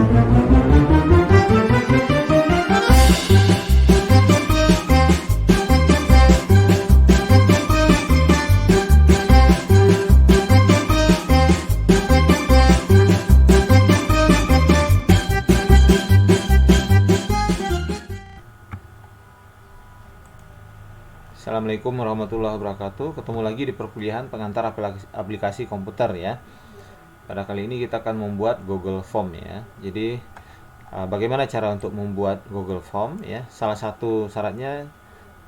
Assalamualaikum warahmatullahi wabarakatuh. Ketemu lagi di perkuliahan pengantar aplikasi komputer ya. Pada kali ini kita akan membuat Google Form ya. Jadi bagaimana cara untuk membuat Google Form ya? Salah satu syaratnya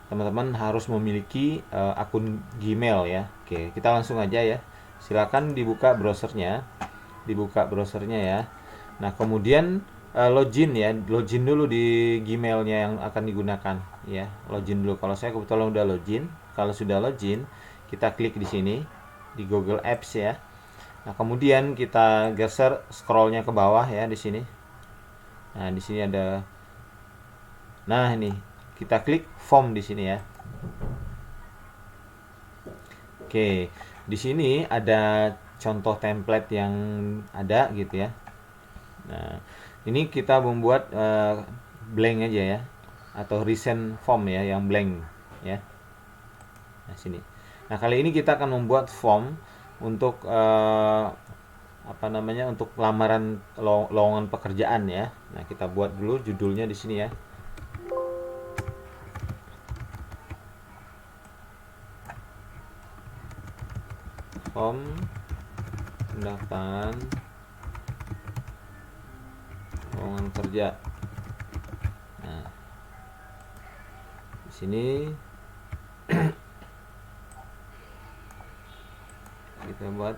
teman-teman harus memiliki akun Gmail ya. Oke, kita langsung aja ya. Silakan dibuka browsernya. Ya. Nah, kemudian login ya, login dulu di Gmailnya yang akan digunakan ya, login dulu. Kalau saya kebetulan udah login. Kalau sudah login, kita klik di sini di Google Apps ya. Nah, kemudian kita geser scrollnya ke bawah ya di sini. Nah, di sini ada, nah ini kita klik form di sini ya. Oke, di sini ada contoh template yang ada gitu ya. Nah, ini kita membuat blank aja ya, atau recent form ya, yang blank ya. Nah, sini. Nah, kali ini kita akan membuat form untuk untuk lamaran lowongan pekerjaan ya. Nah, kita buat dulu judulnya di sini ya. Form pendaftaran lowongan kerja. Nah, di sini kita buat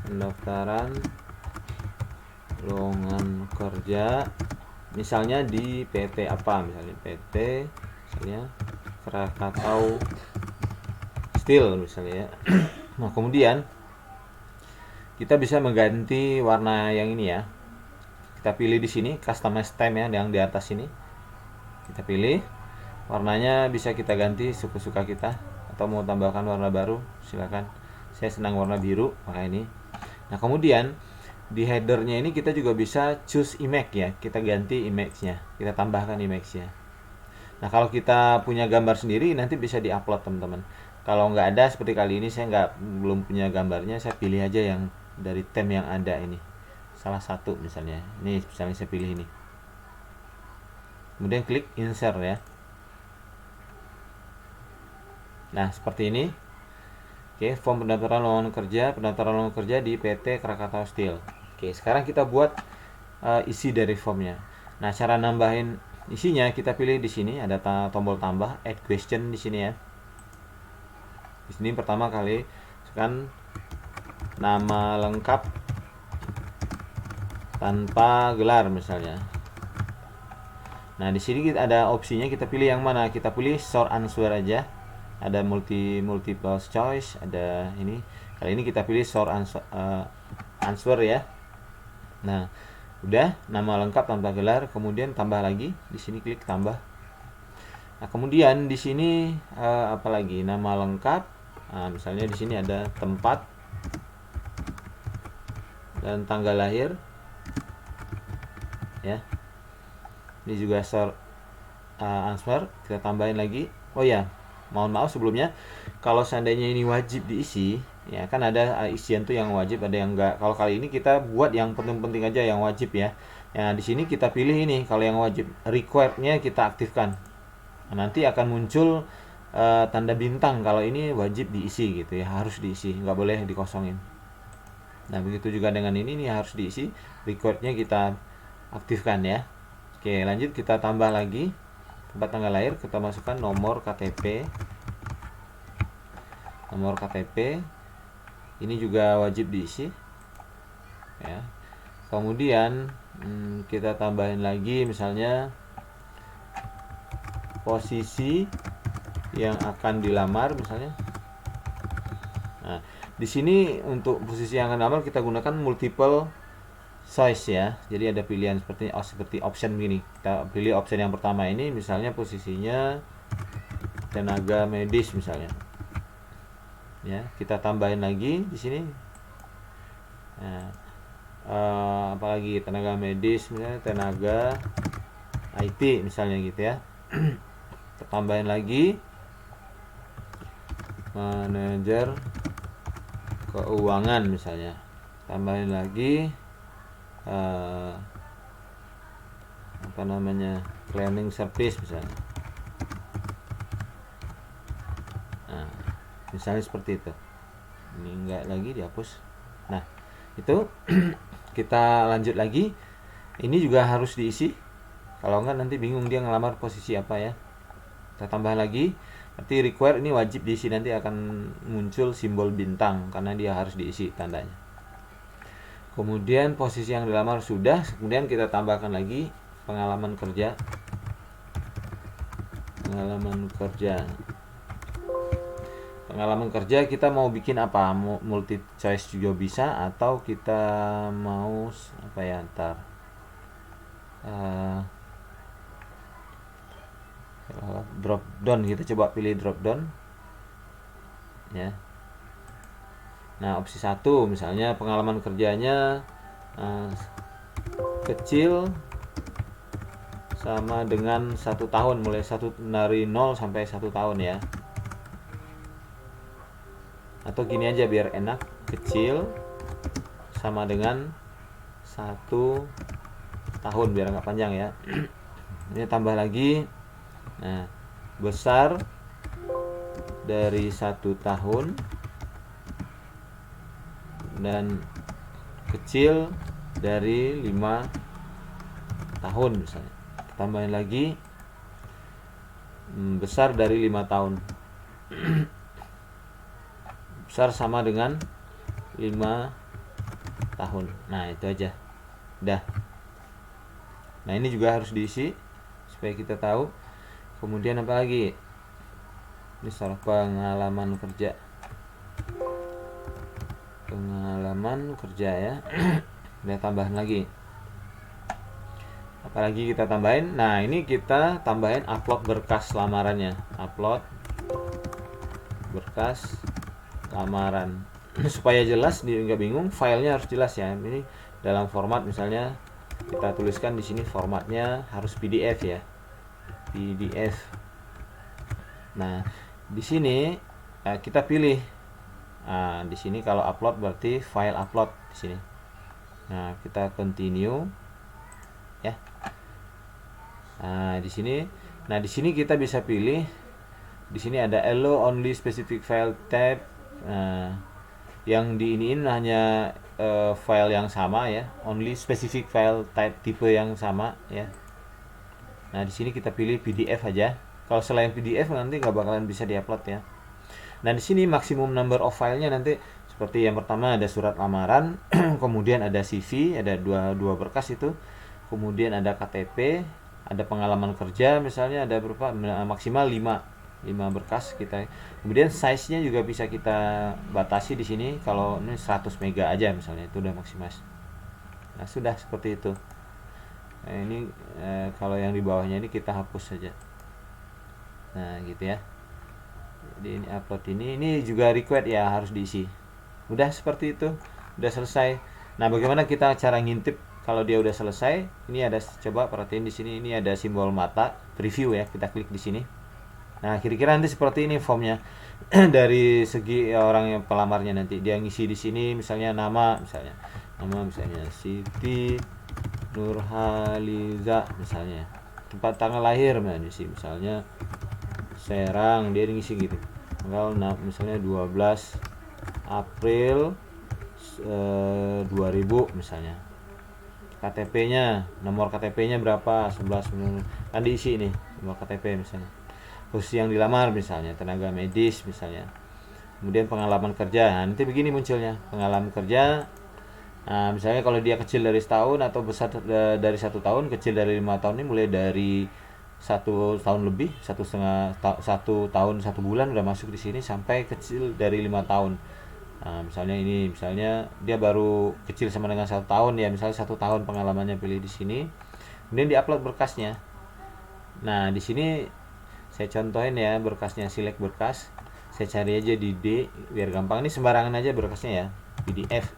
pendaftaran lowongan kerja, misalnya di PT apa, misalnya PT misalnya Krakatau Steel misalnya ya. Nah, kemudian kita bisa mengganti warna yang ini ya. Kita pilih di sini customize theme ya, yang di atas ini. Kita pilih warnanya, bisa kita ganti suka-suka kita, atau mau tambahkan warna baru silakan. Saya senang warna biru, maka ini. Nah, kemudian di headernya ini kita juga bisa choose image ya. Kita ganti image-nya, kita tambahkan image-nya. Nah, kalau kita punya gambar sendiri nanti bisa diupload teman-teman. Kalau nggak ada seperti kali ini, saya belum punya gambarnya, saya pilih aja yang dari theme yang ada ini. Salah satu misalnya. Ini misalnya saya pilih ini. Kemudian klik insert ya. Nah, seperti ini. Oke, form pendaftaran lowongan kerja di PT Krakatau Steel. Oke, sekarang kita buat isi dari formnya. Nah, cara nambahin isinya kita pilih di sini, ada tombol tambah, add question di sini ya. Di sini pertama kali kan nama lengkap tanpa gelar misalnya. Nah, di sini kita ada opsinya, kita pilih yang mana? Kita pilih short answer aja. Ada multiple choice, ada ini. Kali ini kita pilih short answer ya. Nah, udah nama lengkap tanpa gelar, kemudian tambah lagi. Di sini klik tambah. Nah, kemudian di sini apalagi nama lengkap. Nah, misalnya di sini ada tempat dan tanggal lahir ya. Ini juga short answer, kita tambahin lagi. Oh ya, mohon maaf sebelumnya, kalau seandainya ini wajib diisi ya, kan ada isian tuh yang wajib, ada yang enggak. Kalau kali ini kita buat yang penting-penting aja, yang wajib ya. Nah, di sini kita pilih ini, kalau yang wajib, required-nya kita aktifkan. Nah, nanti akan muncul tanda bintang kalau ini wajib diisi gitu ya, harus diisi, nggak boleh dikosongin. Nah, begitu juga dengan ini harus diisi, required-nya kita aktifkan ya. Oke, lanjut kita tambah lagi tempat tanggal lahir, kita masukkan nomor KTP. Nomor KTP ini juga wajib diisi ya. Kemudian kita tambahin lagi misalnya posisi yang akan dilamar misalnya. Nah, di sini untuk posisi yang akan dilamar kita gunakan multiple choice ya. Jadi ada pilihan seperti option gini. Kita pilih option yang pertama ini, misalnya posisinya tenaga medis misalnya. Ya, kita tambahin lagi di sini. Nah, apalagi tenaga medis, misalnya tenaga IT misalnya gitu ya. Kita tambahin lagi manajer keuangan misalnya, tambahin lagi apa namanya, cleaning service misalnya. Nah, misalnya seperti itu. Ini enggak lagi, dihapus. Nah, itu kita lanjut lagi. Ini juga harus diisi, kalau enggak nanti bingung dia ngelamar posisi apa ya. Kita tambah lagi, berarti require ini wajib diisi, nanti akan muncul simbol bintang karena dia harus diisi tandanya. Kemudian posisi yang dilamar sudah, kemudian kita tambahkan lagi pengalaman kerja. Pengalaman kerja kita mau bikin apa? Multi choice juga bisa, atau kita mau apa ya, ntar drop down, kita coba pilih drop down ya. Nah, opsi 1 misalnya pengalaman kerjanya kecil sama dengan 1 tahun, mulai dari 0 sampai 1 tahun ya. Atau gini aja biar enak, kecil sama dengan 1 tahun biar nggak panjang ya. Ini tambah lagi, nah besar dari 1 tahun dan kecil dari 5 tahun misalnya. Tambahin lagi besar dari 5 tahun. Besar sama dengan 5 tahun. Nah, itu aja. Udah. Nah, ini juga harus diisi supaya kita tahu. Kemudian apa lagi? Ini soal pengalaman kerja. Pengalaman kerja ya. Udah, tambahan lagi. Apalagi kita tambahin. Nah, ini kita tambahin upload berkas lamarannya. Upload berkas lamaran. Supaya jelas, dia nggak bingung, filenya harus jelas ya. Ini dalam format, misalnya kita tuliskan di sini formatnya harus PDF ya. PDF. Nah, di sini kita pilih. Nah, di sini kalau upload berarti file upload di sini. Nah, kita continue ya. Nah, di sini kita bisa pilih. Di sini ada allow only specific file type. Yang diiniin hanya file yang sama ya, only specific file type, tipe yang sama ya. Nah, di sini kita pilih PDF aja. Kalau selain PDF nanti nggak bakalan bisa diupload ya. Nah, di sini maksimum number of filenya nanti seperti yang pertama ada surat lamaran, kemudian ada CV, ada dua berkas itu, kemudian ada KTP, ada pengalaman kerja misalnya, ada berapa, maksimal 5 berkas kita. Kemudian size-nya juga bisa kita batasi di sini. Kalau ini 100 mega aja misalnya, itu udah maksimal. Nah, sudah seperti itu. Nah, ini kalau yang di bawahnya ini kita hapus saja. Nah, gitu ya. Jadi ini upload ini juga required ya, harus diisi. Udah seperti itu. Udah selesai. Nah, bagaimana kita cara ngintip kalau dia udah selesai? Ini ada, coba perhatiin di sini, ini ada simbol mata preview ya. Kita klik di sini. Nah, kira-kira nanti seperti ini formnya. Dari segi orang yang pelamarnya, nanti dia ngisi di sini misalnya nama misalnya Siti Nurhaliza misalnya, tempat tanggal lahir misalnya Serang, dia ngisi gitu. Tanggal misalnya 12 April 2000 misalnya. KTP-nya, nomor KTP-nya berapa? 11 kan diisi ini, nomor KTP misalnya. Posisi yang dilamar misalnya tenaga medis misalnya. Kemudian pengalaman kerja. Nah, nanti begini munculnya pengalaman kerja. Nah, misalnya kalau dia kecil dari setahun atau besar dari 1 tahun, kecil dari 5 tahun, ini mulai dari 1 tahun lebih, 1 tahun 1 bulan udah masuk di sini, sampai kecil dari 5 tahun. Nah, misalnya dia baru kecil sama dengan 1 tahun ya, misalnya 1 tahun pengalamannya, pilih di sini. Kemudian diupload berkasnya. Nah, di sini saya contohin ya berkasnya, select berkas. Saya cari aja di D biar gampang. Ini sembarangan aja berkasnya ya, PDF.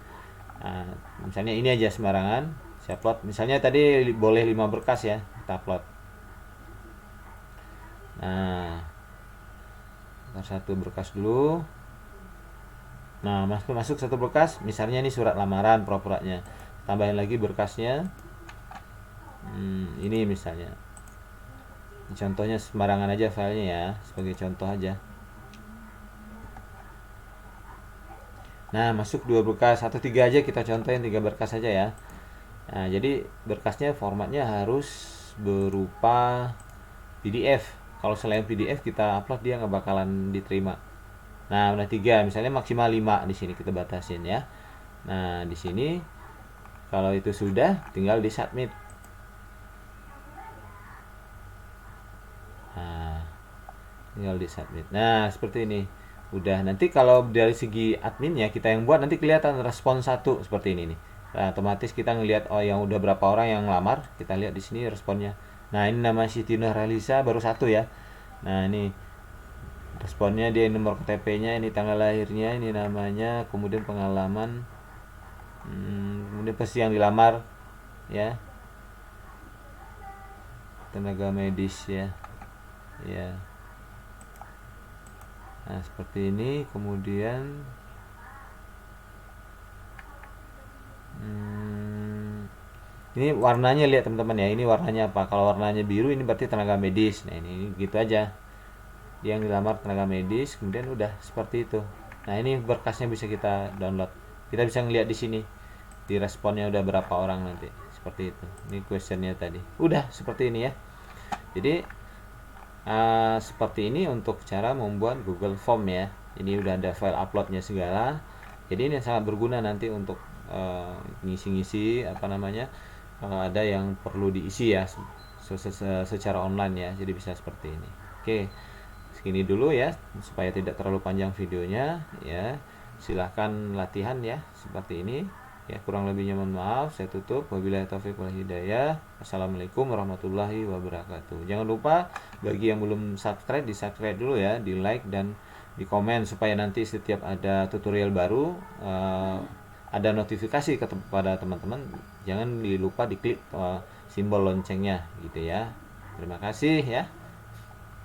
Nah, misalnya ini aja sembarangan. Saya upload, misalnya tadi boleh 5 berkas ya, kita upload. Nah, satu berkas dulu. Nah, masuk satu berkas, misalnya ini surat lamaran pura-puranya. Tambahin lagi berkasnya. Ini misalnya. Contohnya sembarangan aja filenya ya, sebagai contoh aja. Nah, masuk 2 berkas atau 3 aja, kita contohin 3 berkas aja ya. Nah, jadi berkasnya formatnya harus berupa PDF. Kalau selain PDF kita upload, dia nggak bakalan diterima. Nah, udah 3, misalnya maksimal 5 di sini kita batasin ya. Nah, di sini kalau itu sudah, tinggal di submit. Nah, tinggal di submit. Nah, seperti ini. Udah, nanti kalau dari segi adminnya kita yang buat, nanti kelihatan respon 1 seperti ini nih. Nah, otomatis kita ngelihat yang udah berapa orang yang lamar, kita lihat di sini responnya. Nah, ini nama Siti Nurhalisa baru 1 ya. Nah, ini responnya, dia nomor KTP-nya, ini tanggal lahirnya, ini namanya, kemudian pengalaman, kemudian pasti yang dilamar ya, tenaga medis ya. Nah, seperti ini. Kemudian ini warnanya, lihat teman-teman ya, ini warnanya apa. Kalau warnanya biru, ini berarti tenaga medis. Nah, ini gitu aja, dia yang dilamar tenaga medis. Kemudian udah seperti itu. Nah, ini berkasnya bisa kita download, kita bisa ngeliat di sini di responnya udah berapa orang nanti, seperti itu. Ini questionnya tadi udah seperti ini ya. Jadi seperti ini untuk cara membuat Google Form ya. Ini udah ada file uploadnya segala. Jadi ini sangat berguna nanti untuk ngisi-ngisi apa namanya, kalau ada yang perlu diisi ya secara online ya. Jadi bisa seperti ini. Oke, segini dulu ya, supaya tidak terlalu panjang videonya ya. Silahkan latihan ya seperti ini ya. Kurang lebihnya mohon maaf, saya tutup. Wabillahi taufiq wal hidayah. Assalamualaikum warahmatullahi wabarakatuh. Jangan lupa bagi yang belum subscribe, di subscribe dulu ya, di like dan di komen, supaya nanti setiap ada tutorial baru ada notifikasi kepada teman-teman. Jangan lupa diklik simbol loncengnya gitu ya. Terima kasih ya.